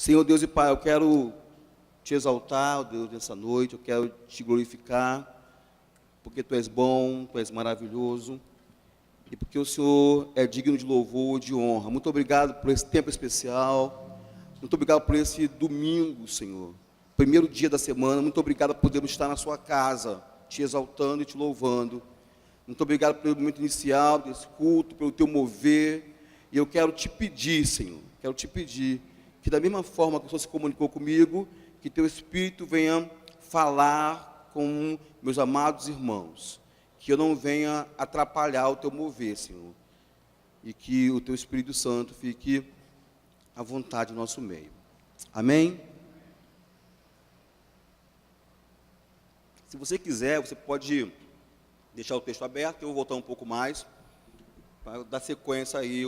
Senhor Deus e Pai, eu quero te exaltar, ó Deus, nessa noite, eu quero te glorificar, porque Tu és bom, Tu és maravilhoso, e porque o Senhor é digno de louvor, de honra. Muito obrigado por esse tempo especial, muito obrigado por esse domingo, Senhor, primeiro dia da semana. Muito obrigado por podermos estar na Sua casa, te exaltando e te louvando. Muito obrigado pelo momento inicial desse culto, pelo Teu mover, e eu quero te pedir, Senhor, quero te pedir, que da mesma forma que o Senhor se comunicou comigo, que Teu Espírito venha falar com meus amados irmãos, que eu não venha atrapalhar o Teu mover, Senhor, e que o Teu Espírito Santo fique à vontade no nosso meio. Amém? Se você quiser, você pode deixar o texto aberto, eu vou voltar um pouco mais, para dar sequência aí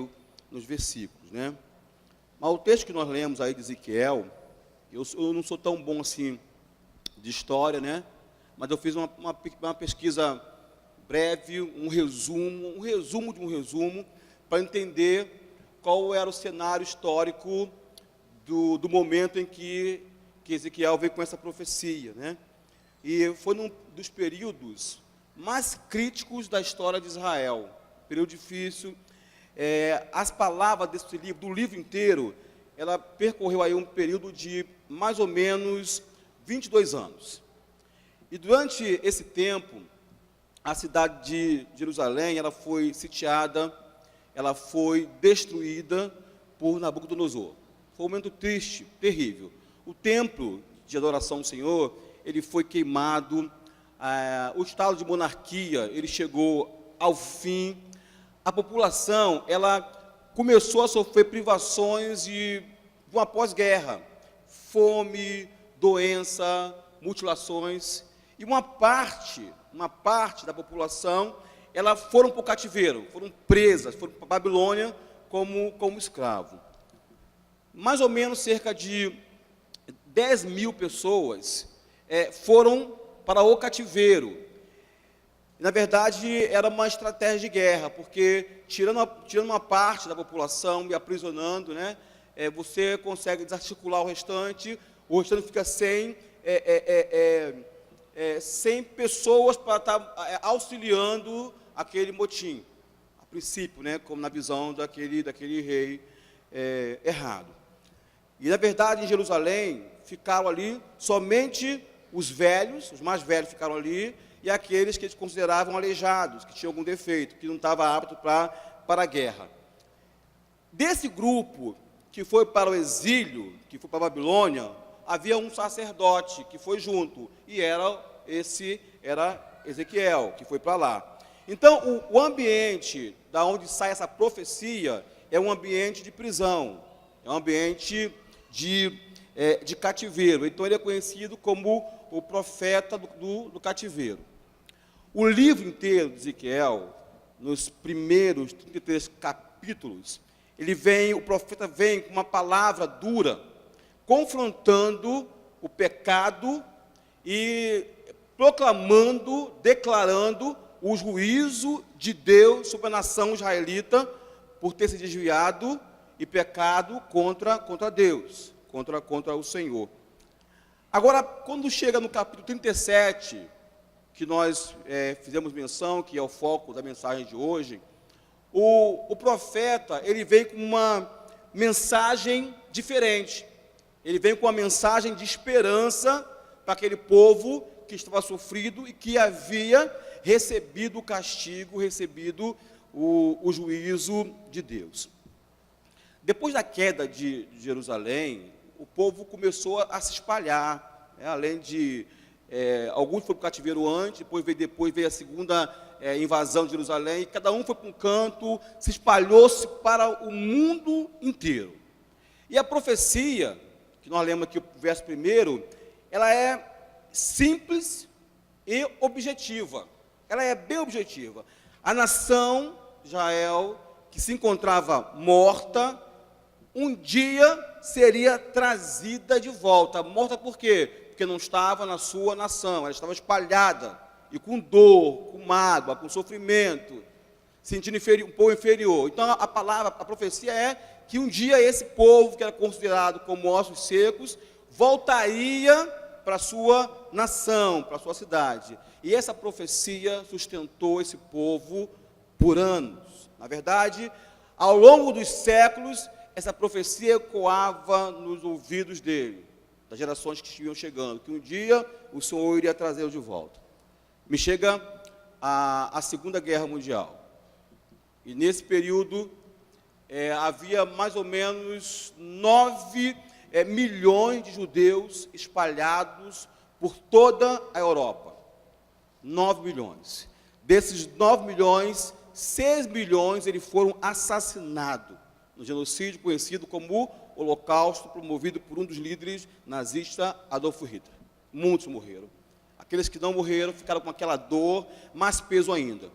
nos versículos, né? Mas o texto que nós lemos aí de Ezequiel, eu não sou tão bom assim de história, né? Mas eu fiz uma pesquisa breve, um resumo de um resumo, para entender qual era o cenário histórico do momento em que Ezequiel veio com essa profecia, né? E foi num dos períodos mais críticos da história de Israel, período difícil. As palavras desse livro, do livro inteiro, ela percorreu aí um período de mais ou menos 22 anos. E durante esse tempo, a cidade de Jerusalém, ela foi sitiada, ela foi destruída por Nabucodonosor. Foi um momento triste, terrível. O templo de adoração ao Senhor, ele foi queimado, o estado de monarquia, ele chegou ao fim. A população, ela começou a sofrer privações de uma pós-guerra, fome, doença, mutilações, e uma parte da população, elas foram para o cativeiro, foram presas, foram para a Babilônia como escravo. Mais ou menos cerca de 10 mil pessoas foram para o cativeiro. Na verdade, era uma estratégia de guerra, porque tirando uma parte da população e aprisionando, né, você consegue desarticular o restante fica sem pessoas para estar auxiliando aquele motim, a princípio, né, como na visão daquele rei errado. E, na verdade, em Jerusalém, ficaram ali somente os velhos, os mais velhos ficaram ali, e aqueles que eles consideravam aleijados, que tinham algum defeito, que não estava apto para a guerra. Desse grupo que foi para o exílio, que foi para a Babilônia, havia um sacerdote que foi junto, e era Ezequiel, que foi para lá. Então, o ambiente da onde sai essa profecia é um ambiente de prisão, é um ambiente de cativeiro. Então, ele é conhecido como o profeta do cativeiro. O livro inteiro de Ezequiel, nos primeiros 33 capítulos, o profeta vem com uma palavra dura, confrontando o pecado e declarando o juízo de Deus sobre a nação israelita por ter se desviado e pecado contra Deus, contra o Senhor. Agora, quando chega no capítulo 37, que nós fizemos menção, que é o foco da mensagem de hoje, o profeta, ele vem com uma mensagem diferente. Ele vem com uma mensagem de esperança para aquele povo que estava sofrido e que havia recebido o castigo, recebido o juízo de Deus. Depois da queda de Jerusalém, o povo começou a se espalhar, além de alguns foram para o cativeiro antes, depois veio a segunda invasão de Jerusalém, e cada um foi para um canto, se espalhou-se para o mundo inteiro. E a profecia, que nós lemos aqui o verso primeiro, ela é simples e objetiva. Ela é bem objetiva. A nação de Israel, que se encontrava morta, um dia seria trazida de volta. Morta por quê? Porque não estava na sua nação, ela estava espalhada, e com dor, com mágoa, com sofrimento, sentindo um pouco inferior. Então a profecia é que um dia esse povo, que era considerado como ossos secos, voltaria para a sua nação, para a sua cidade. E essa profecia sustentou esse povo por anos. Na verdade, ao longo dos séculos, essa profecia ecoava nos ouvidos dele, das gerações que iam chegando, que um dia o Senhor iria trazê-los de volta. Me chega a Segunda Guerra Mundial. E nesse período, havia mais ou menos 9 milhões de judeus espalhados por toda a Europa. 9 milhões. Desses 9 milhões, 6 milhões eles foram assassinados no genocídio conhecido como Holocausto, promovido por um dos líderes nazistas, Adolf Hitler. Muitos morreram. Aqueles que não morreram ficaram com aquela dor, mais peso ainda.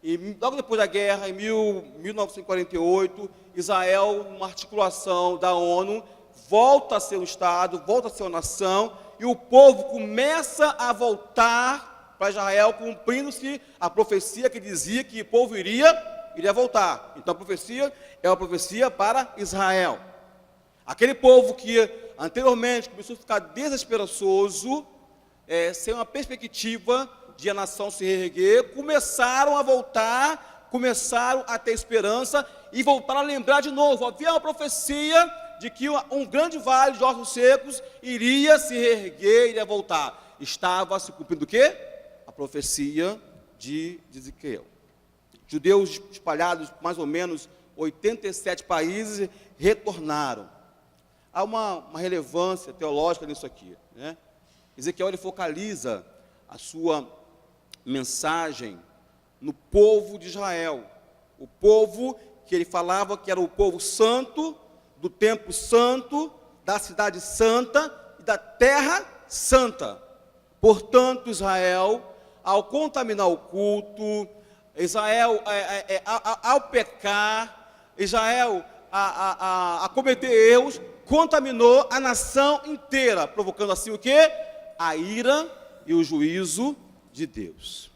E logo depois da guerra, em 1948, Israel, numa articulação da ONU, volta a ser um Estado, volta a ser uma nação, e o povo começa a voltar para Israel, cumprindo-se a profecia que dizia que o povo iria voltar. Então a profecia é uma profecia para Israel. Aquele povo que anteriormente começou a ficar desesperançoso, sem uma perspectiva de a nação se reerguer, começaram a voltar, começaram a ter esperança e voltaram a lembrar de novo. Havia uma profecia de que um grande vale de ossos secos iria se reerguer, iria voltar. Estava se cumprindo o quê? A profecia de Ezequiel. Judeus espalhados por mais ou menos 87 países retornaram. Há uma relevância teológica nisso aqui, né? Ezequiel ele focaliza a sua mensagem no povo de Israel, o povo que ele falava que era o povo santo, do templo santo, da cidade santa e da terra santa. Portanto, Israel, ao contaminar o culto, Israel, ao pecar, Israel, a cometer erros, contaminou a nação inteira, provocando assim o quê? A ira e o juízo de Deus.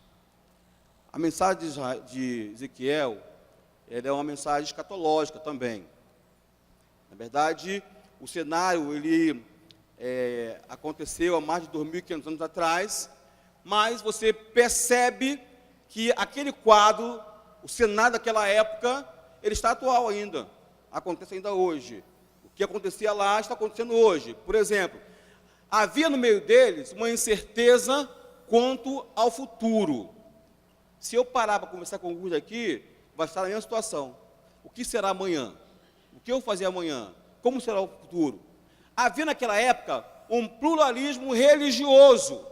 A mensagem de Ezequiel, ela é uma mensagem escatológica também. Na verdade, o cenário, ele aconteceu há mais de 2.500 anos atrás, mas você percebe que aquele quadro, o cenário daquela época, ele está atual ainda, acontece ainda hoje. O que acontecia lá está acontecendo hoje. Por exemplo, havia no meio deles uma incerteza quanto ao futuro. Se eu parar para conversar com alguns aqui, vai estar na mesma situação. O que será amanhã? O que eu vou fazer amanhã? Como será o futuro? Havia naquela época um pluralismo religioso.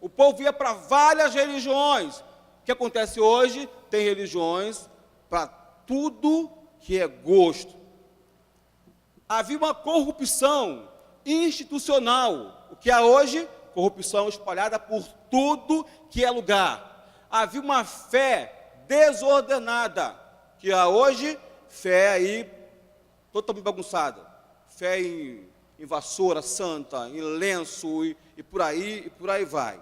O povo ia para várias religiões. O que acontece hoje? Tem religiões para tudo que é gosto. Havia uma corrupção institucional. O que há hoje? Corrupção espalhada por tudo que é lugar. Havia uma fé desordenada. O que há hoje? Fé aí totalmente bagunçada. Fé em vassoura santa, em lenço e por aí vai.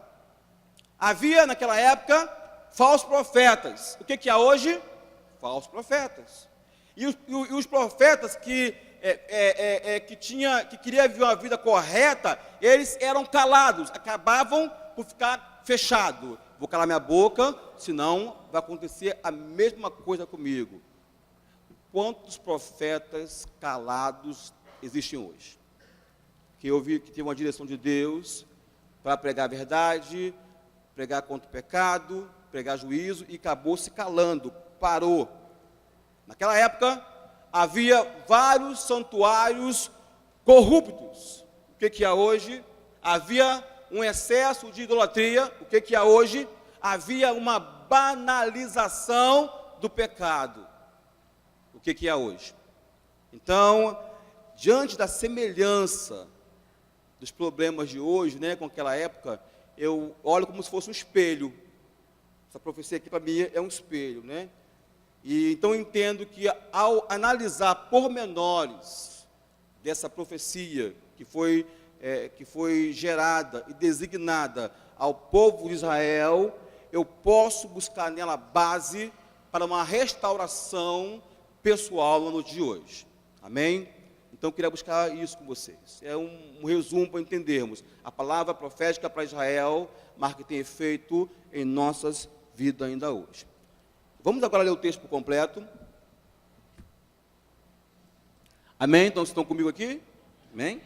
Havia naquela época falsos profetas. O que há hoje? Falsos profetas. E os profetas que queriam viver uma vida correta, eles eram calados, acabavam por ficar fechados. Vou calar minha boca, senão vai acontecer a mesma coisa comigo. Quantos profetas calados existem hoje? Que eu vi que tem uma direção de Deus para pregar a verdade, pregar contra o pecado, pregar juízo, e acabou se calando, parou. Naquela época, havia vários santuários corruptos. O que há hoje? Havia um excesso de idolatria. O que há hoje? Havia uma banalização do pecado. O que há hoje? Então, diante da semelhança dos problemas de hoje, né, com aquela época, eu olho como se fosse um espelho. Essa profecia aqui para mim é um espelho, né? E então eu entendo que ao analisar pormenores dessa profecia que foi gerada e designada ao povo de Israel, eu posso buscar nela base para uma restauração pessoal no ano de hoje. Amém? Então, eu queria buscar isso com vocês. É um resumo para entendermos. A palavra profética para Israel marca que tem efeito em nossas vidas ainda hoje. Vamos agora ler o texto por completo. Amém? Então, vocês estão comigo aqui? Amém?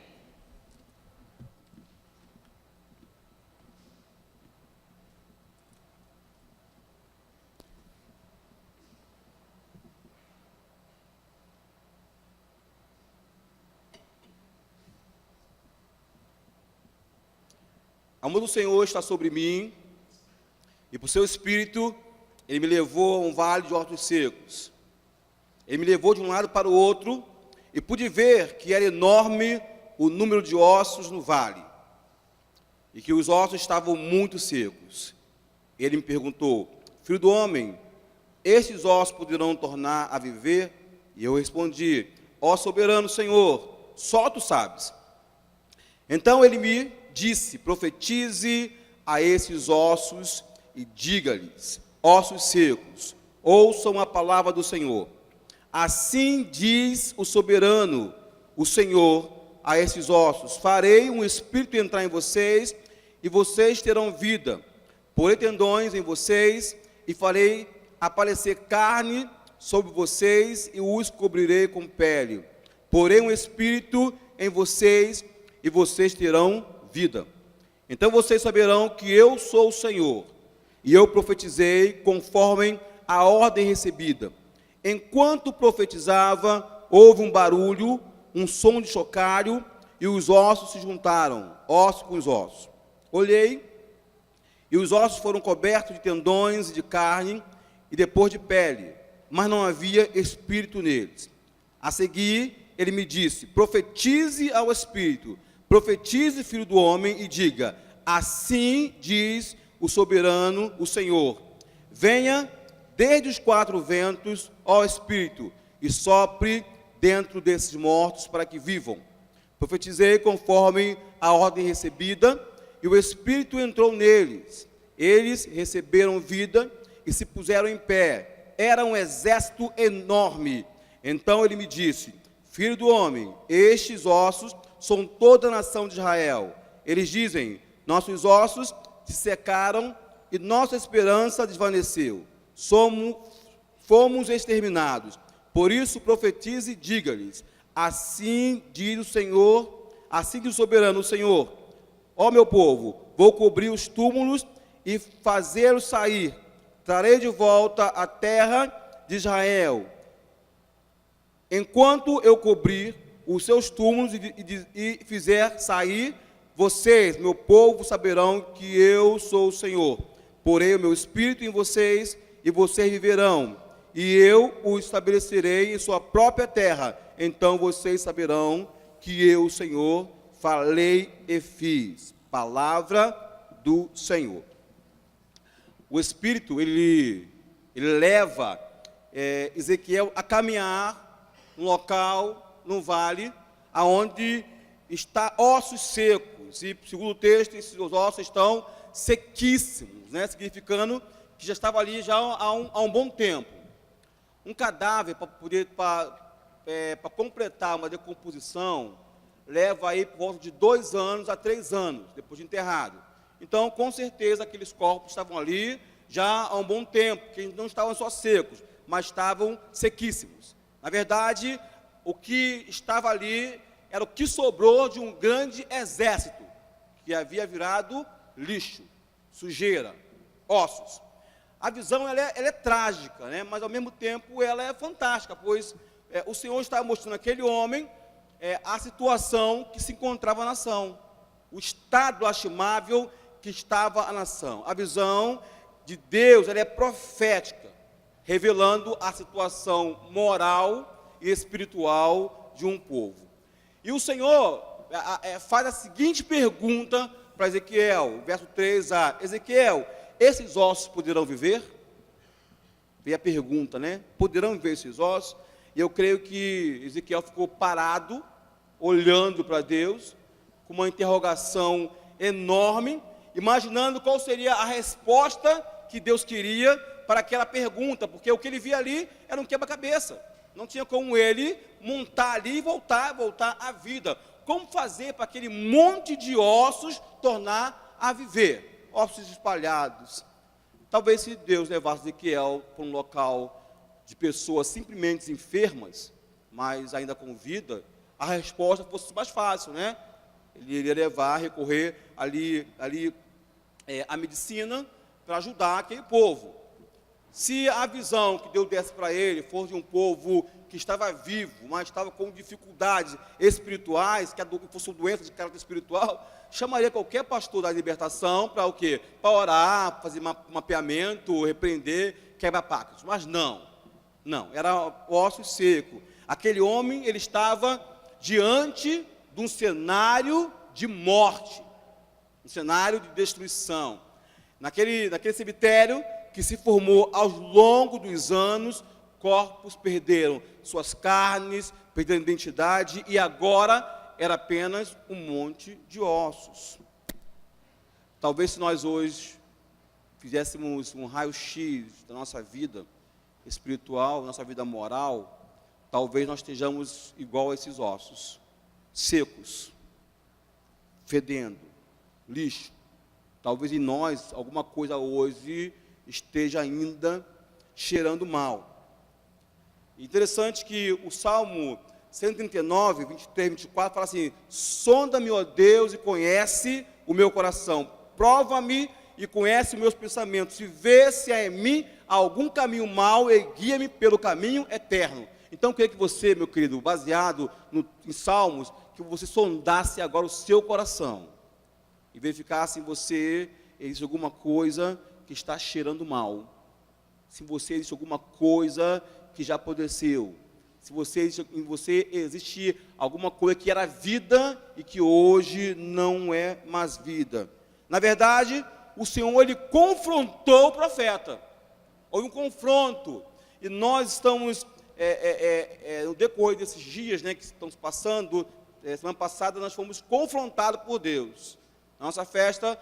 A mão do Senhor está sobre mim, e por seu Espírito, Ele me levou a um vale de ossos secos. Ele me levou de um lado para o outro, e pude ver que era enorme o número de ossos no vale, e que os ossos estavam muito secos. Ele me perguntou: filho do homem, estes ossos poderão tornar a viver? E eu respondi: ó soberano Senhor, só tu sabes. Então ele me disse: profetize a esses ossos e diga-lhes: ossos secos, ouçam a palavra do Senhor. Assim diz o soberano, o Senhor, a esses ossos: farei um espírito entrar em vocês, e vocês terão vida. Porei tendões em vocês, e farei aparecer carne sobre vocês, e os cobrirei com pele. Porei um espírito em vocês, e vocês terão vida. Então vocês saberão que eu sou o Senhor, e eu profetizei conforme a ordem recebida. Enquanto profetizava, houve um barulho, um som de chocalho, e os ossos se juntaram, ossos com os ossos. Olhei, e os ossos foram cobertos de tendões e de carne, e depois de pele, mas não havia espírito neles. A seguir, ele me disse: profetize ao espírito, profetize, filho do homem, e diga: assim diz o soberano, o Senhor: venha desde os quatro ventos, ó Espírito, e sopre dentro desses mortos para que vivam. Profetizei conforme a ordem recebida, e o Espírito entrou neles. Eles receberam vida e se puseram em pé. Era um exército enorme. Então ele me disse: filho do homem, estes ossos são toda a nação de Israel. Eles dizem: nossos ossos se secaram e nossa esperança desvaneceu. Fomos exterminados. Por isso profetize e diga-lhes: assim diz o Senhor, assim diz o soberano, o Senhor: ó meu povo, vou cobrir os túmulos e fazê-los sair. Trarei de volta a terra de Israel. Enquanto eu cobrir os seus túmulos e fizer sair, vocês, meu povo, saberão que eu sou o Senhor. Porei o meu espírito em vocês, e vocês viverão, e eu os estabelecerei em sua própria terra. Então vocês saberão que eu, o Senhor, falei e fiz. Palavra do Senhor. O Espírito, ele leva Ezequiel a caminhar num local, num vale, aonde está ossos secos, e segundo o texto, esses ossos estão sequíssimos, né? Significando que já estava ali já há um bom tempo. Um cadáver, para completar uma decomposição, leva aí por volta de 2 anos a 3 anos, depois de enterrado. Então, com certeza, aqueles corpos estavam ali já há um bom tempo, que não estavam só secos, mas estavam sequíssimos. Na verdade, o que estava ali era o que sobrou de um grande exército, que havia virado lixo, sujeira, ossos. A visão ela é trágica, né? Mas ao mesmo tempo ela é fantástica, pois o Senhor estava mostrando àquele homem a situação que se encontrava a nação, o estado lastimável que estava a nação. A visão de Deus ela é profética, revelando a situação moral e espiritual de um povo. E o Senhor faz a seguinte pergunta para Ezequiel, verso 3a: Ezequiel, esses ossos poderão viver? Veio a pergunta, né? Poderão viver esses ossos? E eu creio que Ezequiel ficou parado, olhando para Deus, com uma interrogação enorme, imaginando qual seria a resposta que Deus queria para aquela pergunta, porque o que ele via ali era um quebra-cabeça. Não tinha como ele montar ali e voltar à vida. Como fazer para aquele monte de ossos tornar a viver? Ossos espalhados. Talvez se Deus levasse Ezequiel para um local de pessoas simplesmente enfermas, mas ainda com vida, a resposta fosse mais fácil, né? Ele iria recorrer ali à medicina para ajudar aquele povo. Se a visão que Deus desse para ele fosse de um povo que estava vivo, mas estava com dificuldades espirituais, que fosse doença de caráter espiritual, chamaria qualquer pastor da libertação para o quê? Para orar, fazer mapeamento, repreender, quebra-pactos. Mas não, era osso seco. Aquele homem, ele estava diante de um cenário de morte, um cenário de destruição. Naquele cemitério que se formou ao longo dos anos, corpos perderam suas carnes, perderam identidade, e agora era apenas um monte de ossos. Talvez se nós hoje fizéssemos um raio-x da nossa vida espiritual, nossa vida moral, talvez nós estejamos igual a esses ossos, secos, fedendo, lixo. Talvez em nós alguma coisa hoje esteja ainda cheirando mal. Interessante que o Salmo 139, 23, 24, fala assim: sonda-me, ó Deus, e conhece o meu coração, prova-me e conhece os meus pensamentos, e vê se há em mim algum caminho mau e guia-me pelo caminho eterno. Então, eu queria que você, meu querido, baseado em Salmos, que você sondasse agora o seu coração, e verificasse em você, existe alguma coisa que está cheirando mal, se você existe alguma coisa que já apodreceu, se em você existe alguma coisa que era vida e que hoje não é mais vida. Na verdade, o Senhor, ele confrontou o profeta. Houve um confronto, e nós estamos, no decorrer desses dias, né, que estamos passando, semana passada nós fomos confrontados por Deus. Na nossa festa,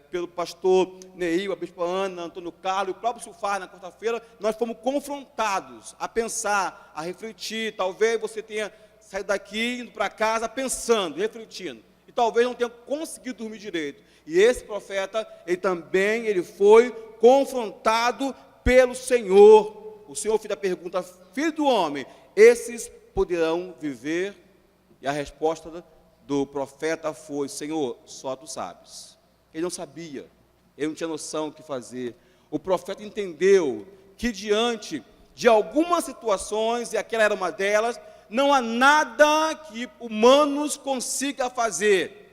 pelo pastor Neil, a bispa Ana, Antônio Carlos, e o próprio Silfar, na quarta-feira, nós fomos confrontados a pensar, a refletir. Talvez você tenha saído daqui, indo para casa, pensando, refletindo, e talvez não tenha conseguido dormir direito. E esse profeta, ele foi confrontado pelo Senhor. O Senhor fez a pergunta: filho do homem, esses poderão viver? E a resposta do profeta foi: Senhor, só tu sabes. Ele não sabia, ele não tinha noção do que fazer. O profeta entendeu que diante de algumas situações, e aquela era uma delas, não há nada que humanos consigam fazer.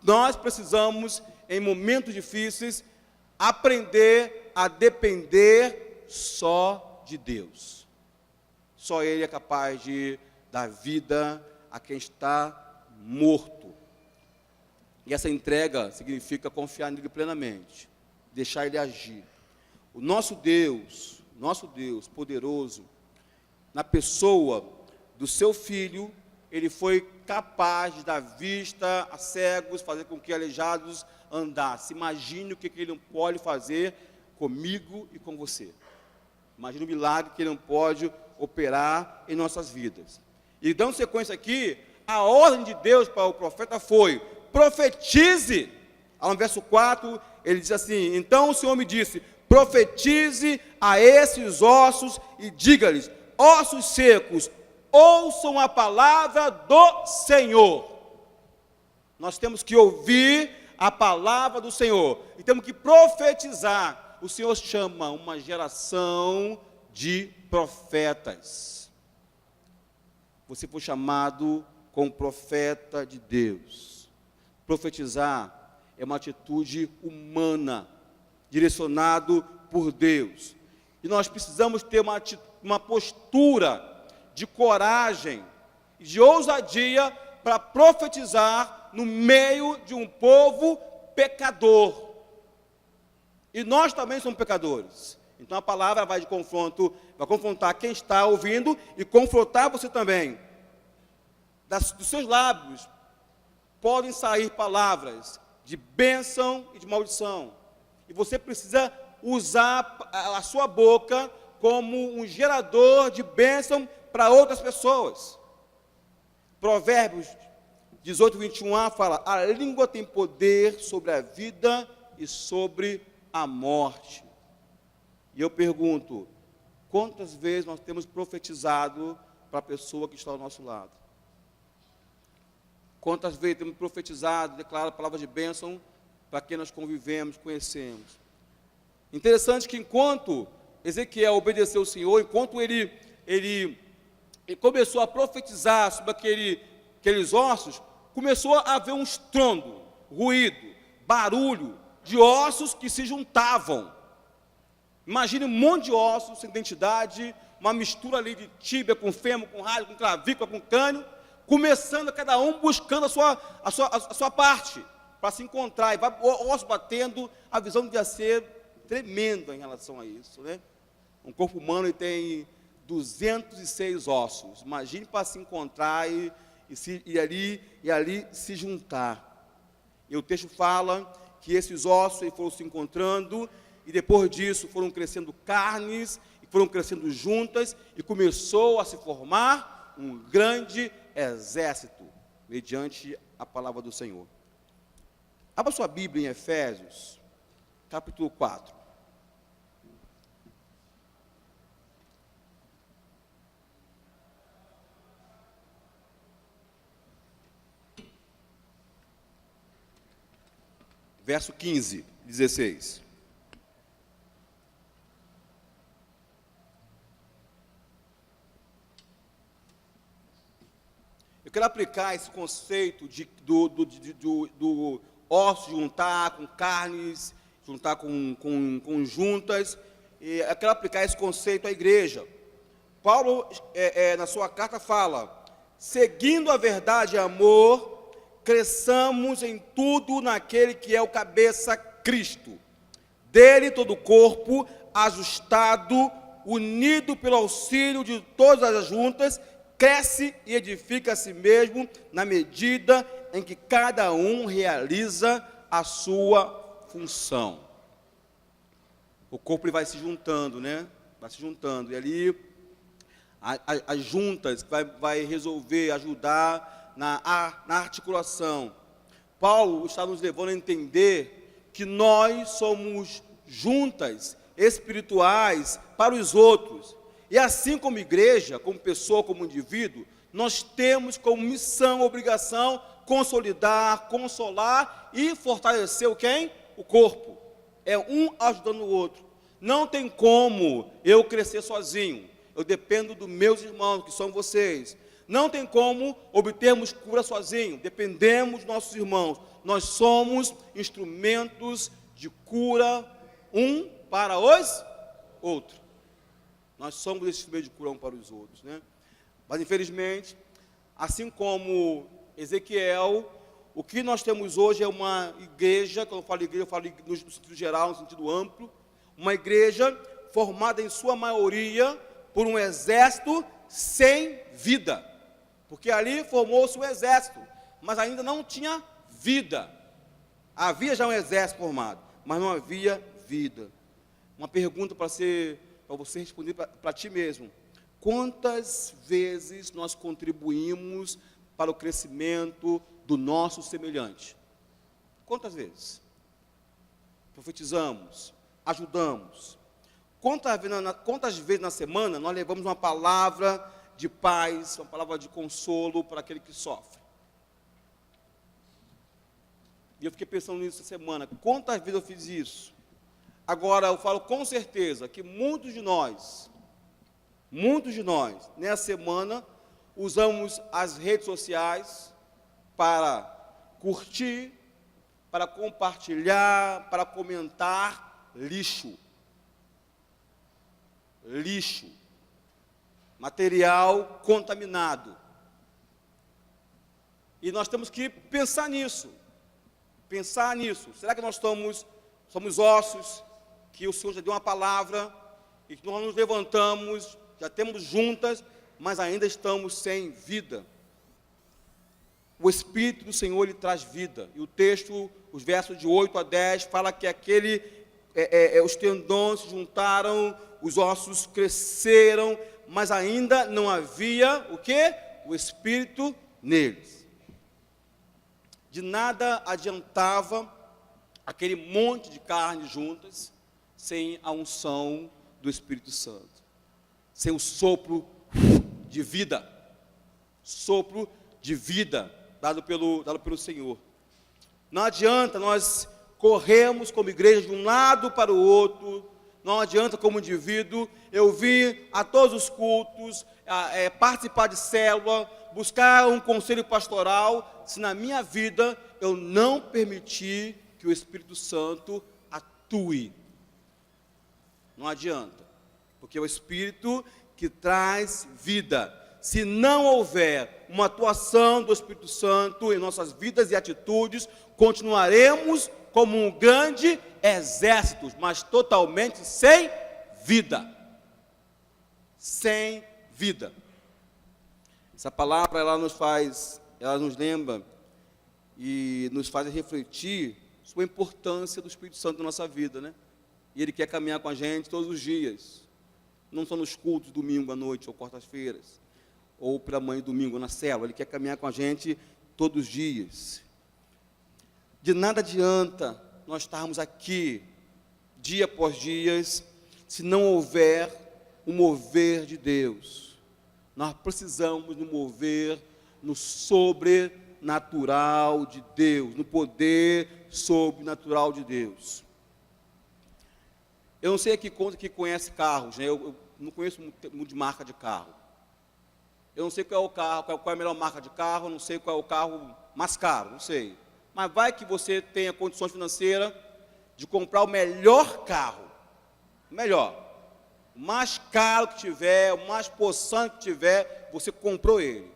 Nós precisamos, em momentos difíceis, aprender a depender só de Deus. Só Ele é capaz de dar vida a quem está morto. E essa entrega significa confiar nele plenamente, deixar ele agir. O nosso Deus poderoso, na pessoa do seu Filho, ele foi capaz de dar vista a cegos, fazer com que aleijados andassem. Imagine o que ele não pode fazer comigo e com você. Imagine o milagre que ele não pode operar em nossas vidas. E dando sequência aqui, a ordem de Deus para o profeta foi: profetize. No verso 4, ele diz assim: então o Senhor me disse, profetize a esses ossos e diga-lhes: ossos secos, ouçam a palavra do Senhor. Nós temos que ouvir a palavra do Senhor, e temos que profetizar. O Senhor chama uma geração de profetas. Você foi chamado como profeta de Deus. Profetizar é uma atitude humana, direcionado por Deus. E nós precisamos ter uma postura de coragem e de ousadia para profetizar no meio de um povo pecador. E nós também somos pecadores. Então a palavra vai confrontar quem está ouvindo e confrontar você também. Dos seus lábios podem sair palavras de bênção e de maldição. E você precisa usar a sua boca como um gerador de bênção para outras pessoas. Provérbios 18, 21a fala: a língua tem poder sobre a vida e sobre a morte. E eu pergunto, quantas vezes nós temos profetizado para a pessoa que está ao nosso lado? Quantas vezes temos profetizado, declarado palavras de bênção para quem nós convivemos, conhecemos? Interessante que enquanto Ezequiel obedeceu ao Senhor, enquanto ele começou a profetizar sobre aqueles ossos, começou a haver um estrondo, ruído, barulho de ossos que se juntavam. Imagine um monte de ossos sem identidade, uma mistura ali de tíbia com fêmur, com rádio, com clavícula, com crânio, começando cada um buscando a sua parte, para se encontrar, e vai o osso batendo. A visão devia ser tremenda em relação a isso, né? Um corpo humano tem 206 ossos, imagine para se encontrar e ali se juntar. E o texto fala que esses ossos foram se encontrando, e depois disso foram crescendo carnes, e foram crescendo juntas, e começou a se formar um grande exército, mediante a palavra do Senhor. Abra sua Bíblia em Efésios, capítulo 4. Verso 15, 16. Eu quero aplicar esse conceito do osso juntar com carnes, juntar com juntas, e eu quero aplicar esse conceito à igreja. Paulo, na sua carta, fala: seguindo a verdade e amor, cresçamos em tudo naquele que é o cabeça, Cristo. Dele todo o corpo, ajustado, unido pelo auxílio de todas as juntas, cresce e edifica a si mesmo na medida em que cada um realiza a sua função. O corpo ele vai se juntando, né? Vai se juntando, e ali as juntas vai resolver, ajudar na articulação. Paulo está nos levando a entender que nós somos juntas espirituais para os outros. E assim como igreja, como pessoa, como indivíduo, nós temos como missão, obrigação, consolidar, consolar e fortalecer o corpo. É um ajudando o outro. Não tem como eu crescer sozinho. Eu dependo dos meus irmãos, que são vocês. Não tem como obtermos cura sozinho. Dependemos dos nossos irmãos. Nós somos instrumentos de cura um para os outros. Nós somos esse instrumento de cura um para os outros, né? Mas, infelizmente, assim como Ezequiel, o que nós temos hoje é uma igreja, quando eu falo igreja, eu falo no sentido geral, no sentido amplo, uma igreja formada em sua maioria por um exército sem vida, porque ali formou-se um exército, mas ainda não tinha vida. Havia já um exército formado, mas não havia vida. Uma pergunta para você responder para ti mesmo: quantas vezes nós contribuímos para o crescimento do nosso semelhante? Quantas vezes? Profetizamos, ajudamos. Quantas vezes na semana nós levamos uma palavra de paz, uma palavra de consolo para aquele que sofre? E eu fiquei pensando nisso essa semana. Quantas vezes eu fiz isso? Agora, eu falo com certeza que muitos de nós, nessa semana, usamos as redes sociais para curtir, para compartilhar, para comentar lixo. Lixo. Material contaminado. E nós temos que pensar nisso. Será que nós somos ossos, que o Senhor já deu uma palavra, e que nós nos levantamos, já temos juntas, mas ainda estamos sem vida? O Espírito do Senhor, Ele traz vida. E o texto, os versos de 8 a 10, fala que aquele os tendões se juntaram, os ossos cresceram, mas ainda não havia o quê? O Espírito neles. De nada adiantava aquele monte de carne juntas, sem a unção do Espírito Santo, sem o sopro de vida, dado pelo Senhor. Não adianta nós corremos como igreja de um lado para o outro, não adianta como indivíduo eu vir a todos os cultos, participar de célula, buscar um conselho pastoral, se na minha vida eu não permitir que o Espírito Santo atue. Não adianta, porque é o Espírito que traz vida. Se não houver uma atuação do Espírito Santo em nossas vidas e atitudes, continuaremos como um grande exército, mas totalmente sem vida. Sem vida. Essa palavra, ela nos lembra e nos faz refletir sobre a importância do Espírito Santo na nossa vida, né? E Ele quer caminhar com a gente todos os dias, não só nos cultos, domingo à noite ou quartas-feiras, ou pela manhã e domingo na célula. Ele quer caminhar com a gente todos os dias. De nada adianta nós estarmos aqui, dia após dia, se não houver o mover de Deus. Nós precisamos nos mover no sobrenatural de Deus, no poder sobrenatural de Deus. Eu não sei aqui quanto que conhece carros, né? Eu não conheço muito de marca de carro. Eu não sei qual é o carro, qual é a melhor marca de carro, eu não sei qual é o carro mais caro, não sei. Mas vai que você tenha condições financeiras de comprar o melhor carro, o melhor, o mais caro que tiver, o mais possante que tiver, você comprou ele.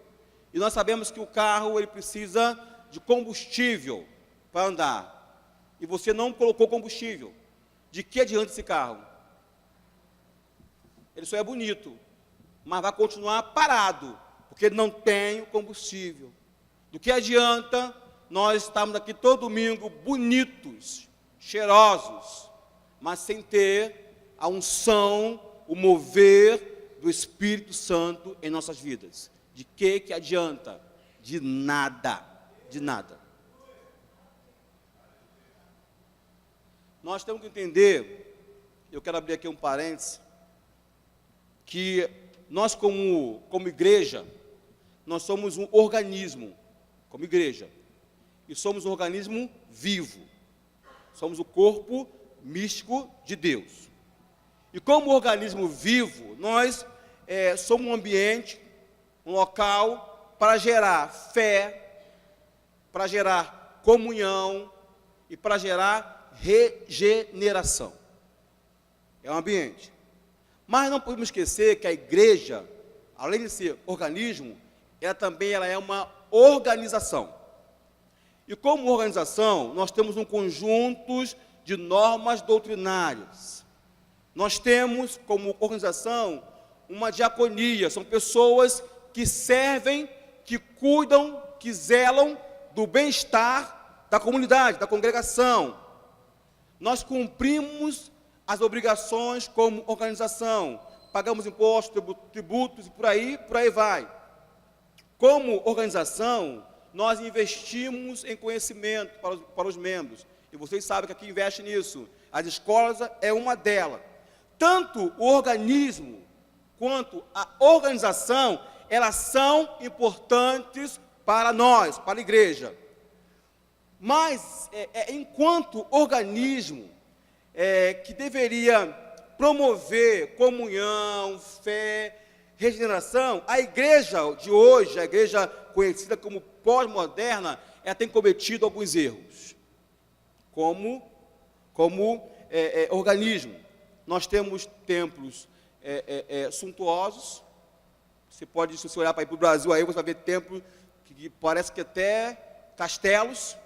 E nós sabemos que o carro, ele precisa de combustível para andar. E você não colocou combustível. De que adianta esse carro? Ele só é bonito, mas vai continuar parado, porque ele não tem o combustível. Do que adianta nós estarmos aqui todo domingo bonitos, cheirosos, mas sem ter a unção, o mover do Espírito Santo em nossas vidas? De que adianta? De nada, de nada. Nós temos que entender, eu quero abrir aqui um parênteses, que nós como igreja, nós somos um organismo, como igreja, e somos um organismo vivo, somos o corpo místico de Deus. E como organismo vivo, nós somos um ambiente, um local para gerar fé, para gerar comunhão e para gerar regeneração. É um ambiente. Mas não podemos esquecer que a igreja, além de ser organismo, ela é uma organização. E como organização, nós temos um conjunto de normas doutrinárias. Nós temos, como organização, uma diaconia. São pessoas que servem, que cuidam, que zelam do bem-estar da comunidade, da congregação. Nós cumprimos as obrigações como organização, pagamos impostos, tributos e por aí vai. Como organização, nós investimos em conhecimento para os membros, e vocês sabem que aqui investe nisso. As escolas é uma delas. Tanto o organismo quanto a organização, elas são importantes para nós, para a igreja. Mas, enquanto organismo que deveria promover comunhão, fé, regeneração, a igreja de hoje, a igreja conhecida como pós-moderna, ela tem cometido alguns erros. Como organismo, nós temos templos suntuosos. Você pode, se você olhar para o Brasil, aí você vai ver templos que parece que até castelos,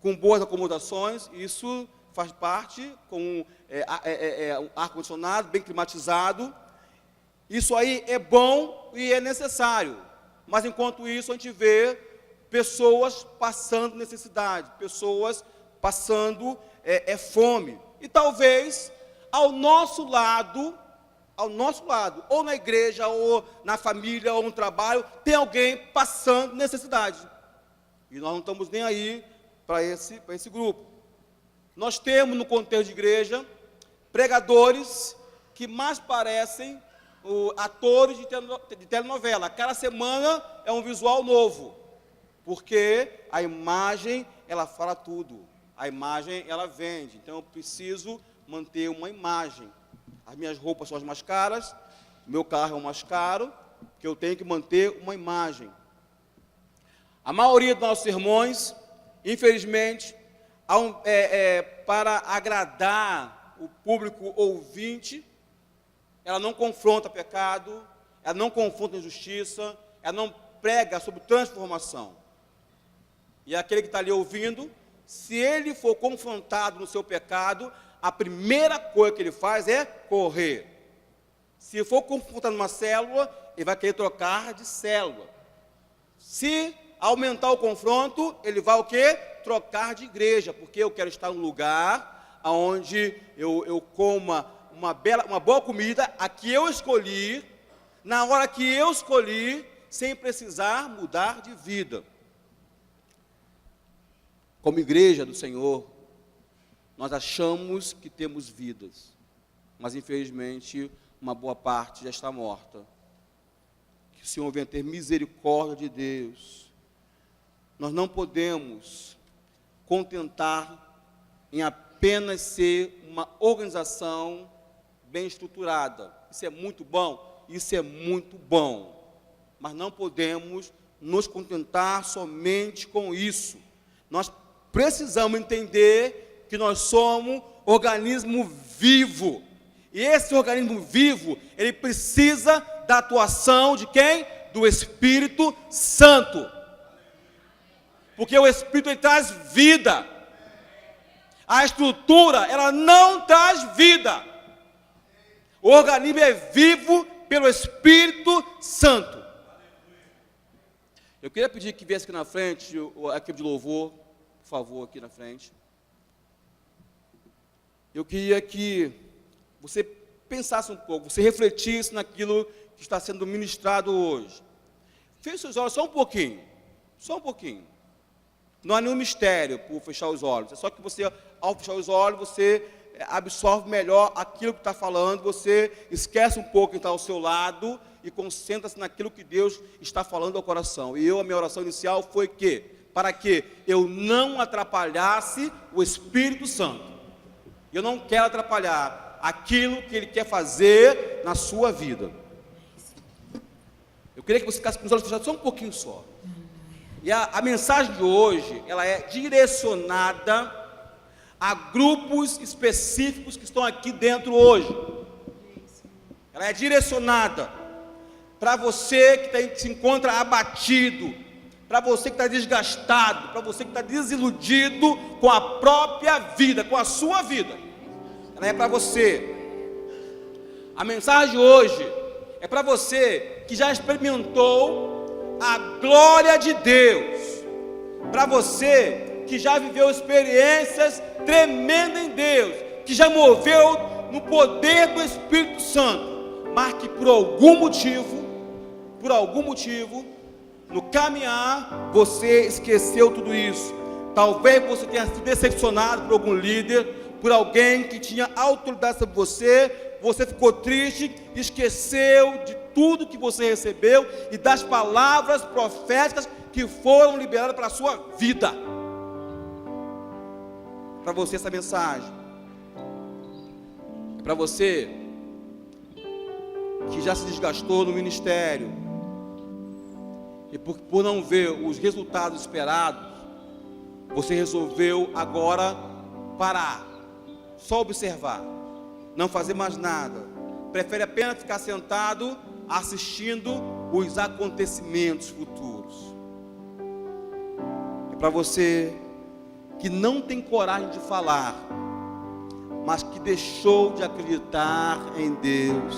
com boas acomodações. Isso faz parte, com um ar-condicionado, bem climatizado. Isso aí é bom e é necessário. Mas, enquanto isso, a gente vê pessoas passando necessidade, pessoas passando fome. E talvez ao nosso lado, ou na igreja, ou na família, ou no trabalho, tem alguém passando necessidade. E nós não estamos nem aí para esse grupo. Nós temos no contexto de igreja pregadores que mais parecem atores de telenovela. Cada semana é um visual novo, porque a imagem, ela fala tudo. A imagem, ela vende. Então eu preciso manter uma imagem. As minhas roupas são as mais caras, meu carro é o mais caro, que eu tenho que manter uma imagem. A maioria dos nossos sermões, infelizmente, para agradar o público ouvinte, ela não confronta pecado, ela não confronta injustiça, ela não prega sobre transformação. E aquele que está ali ouvindo, se ele for confrontado no seu pecado, a primeira coisa que ele faz é correr. Se for confrontado numa célula, ele vai querer trocar de célula. Se aumentar o confronto, ele vai o quê? Trocar de igreja, porque eu quero estar num lugar onde eu coma uma boa comida, a que eu escolhi, na hora que eu escolhi, sem precisar mudar de vida. Como igreja do Senhor, nós achamos que temos vidas, mas infelizmente uma boa parte já está morta. Que o Senhor venha ter misericórdia de Deus. Nós não podemos contentar em apenas ser uma organização bem estruturada. Isso é muito bom, mas não podemos nos contentar somente com isso. Nós precisamos entender que nós somos organismo vivo. E esse organismo vivo, ele precisa da atuação de quem? Do Espírito Santo. Porque o Espírito, ele traz vida. A estrutura, ela não traz vida. O organismo é vivo pelo Espírito Santo. Eu queria pedir que viesse aqui na frente, a equipe de louvor, por favor, aqui na frente. Eu queria que você pensasse um pouco, você refletisse naquilo que está sendo ministrado hoje. Feche seus olhos só um pouquinho. Não há nenhum mistério por fechar os olhos. É só que você, ao fechar os olhos, você absorve melhor aquilo que está falando, você esquece um pouco quem está ao seu lado e concentra-se naquilo que Deus está falando ao coração. E a minha oração inicial foi para que eu não atrapalhasse o Espírito Santo. Eu não quero atrapalhar aquilo que Ele quer fazer na sua vida. Eu queria que você ficasse com os olhos fechados só um pouquinho só. E a mensagem de hoje, ela é direcionada a grupos específicos que estão aqui dentro hoje. Ela é direcionada para você que se encontra abatido, para você que está desgastado, para você que está desiludido com a própria vida, com a sua vida. Ela é para você. A mensagem de hoje é para você que já experimentou a glória de Deus, para você que já viveu experiências tremendas em Deus, que já moveu no poder do Espírito Santo, mas que por algum motivo, no caminhar, você esqueceu tudo isso. Talvez você tenha sido decepcionado por algum líder, por alguém que tinha autoridade sobre você, você ficou triste, esqueceu de tudo que você recebeu e das palavras proféticas que foram liberadas para a sua vida. Para você essa mensagem é para você que já se desgastou no ministério e por não ver os resultados esperados, você resolveu agora parar, só observar, não fazer mais nada, prefere apenas ficar sentado assistindo os acontecimentos futuros. É para você que não tem coragem de falar, mas que deixou de acreditar em Deus,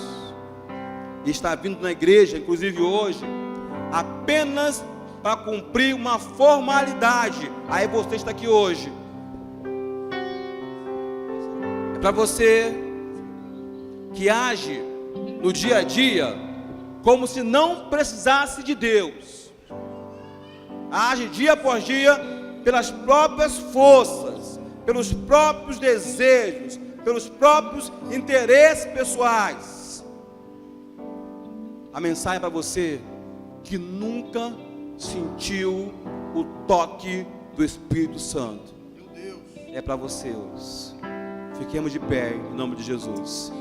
e está vindo na igreja, inclusive hoje, apenas para cumprir uma formalidade. Aí você está aqui hoje. É para você que age no dia a dia como se não precisasse de Deus. Age dia após dia pelas próprias forças, pelos próprios desejos, pelos próprios interesses pessoais. A mensagem é para você que nunca sentiu o toque do Espírito Santo. É para você hoje. Fiquemos de pé em nome de Jesus.